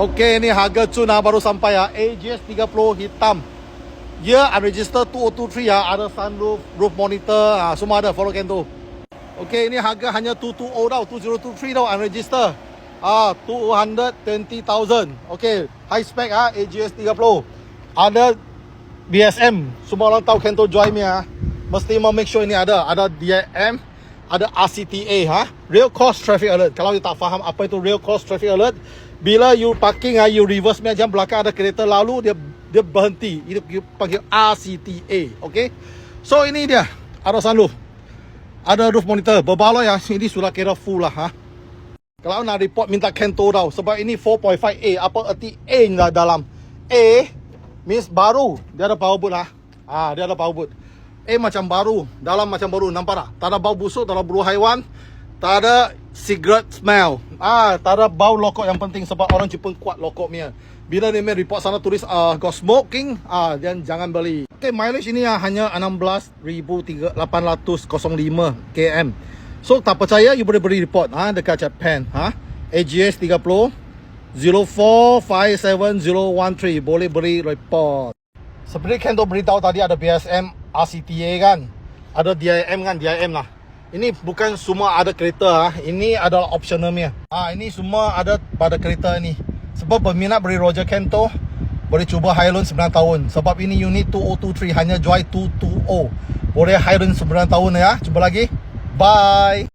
Okey, ni harga cun baru sampai ya. AGS 30 hitam. Year unregistered 2023 ya. Ada sunroof, roof monitor, semua ada. Follow Kento. Okey, ini harga hanya 220 tau, 2023 tau, unregistered. 220,000. Okey, high spec AGS 30. Ada BSM. Semua orang tahu Kento Joy ni mesti mau make sure ini ada DIM, ada RCTA real course traffic alert. Kalau you tak faham apa itu real course traffic alert, bila you parking you reverse macam belakang ada kereta lalu, dia berhenti. Ini panggil RCTA. Okey. So ini dia. Ada sunroof. Ada roof monitor. Berbaloi ini sudah kira full lah Kalau nak report minta Kento tau. Sebab ini 4.5A. Apa erti A ni dalam? A means baru. Dia ada power boot dia ada power boot. A macam baru. Dalam macam baru. Nampak tak? Tak ada bau busuk, tak ada bulu haiwan. Tak ada cigarette smell. Tak ada bau lokok yang penting sebab orang Jepun kuat lokok punya. Bila dia report sana tulis got smoking, dan jangan beli. Okay, mileage ini hanya 16,805 km. So tak percaya you boleh beri report dekat Japan AGS 30 045713 boleh beri report. Seperti Kento beritahu tadi ada BSM, RCTA kan. Ada DIM kan, DIM lah. Ini bukan semua ada kereta ini adalah optionalnya. Ini semua ada pada kereta ini. Sebab berminat beri Roger Kento, boleh cuba Highland 9 tahun. Sebab ini unit 2023 hanya Joy 220. Boleh Highland 9 tahun ya. Cuba lagi. Bye.